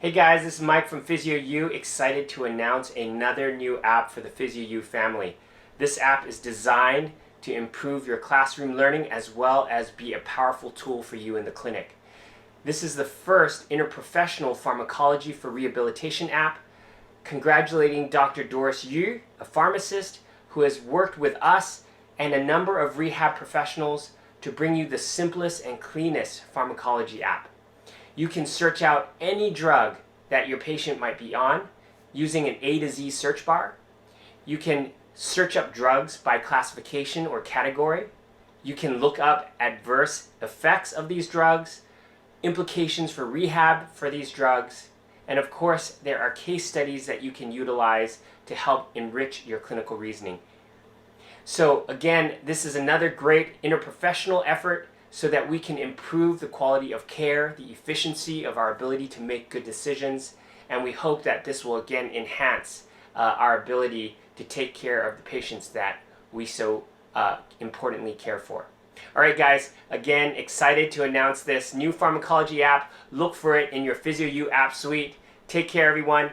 Hey guys, this is Mike from PhysioU, excited to announce another new app for the PhysioU family. This app is designed to improve your classroom learning as well as be a powerful tool for you in the clinic. This is the first interprofessional pharmacology for rehabilitation app, congratulating Dr. Doris Yu, a pharmacist who has worked with us and a number of rehab professionals to bring you the simplest and cleanest pharmacology app. You can search out any drug that your patient might be on using an A to Z search bar. You can search up drugs by classification or category. You can look up adverse effects of these drugs, implications for rehab for these drugs, and of course there are case studies that you can utilize to help enrich your clinical reasoning. So again, this is another great interprofessional effort so that we can improve the quality of care, the efficiency of our ability to make good decisions, and we hope that this will again enhance our ability to take care of the patients that we so importantly care for. All right guys, again excited to announce this new pharmacology app. Look for it in your PhysioU app suite. Take care everyone.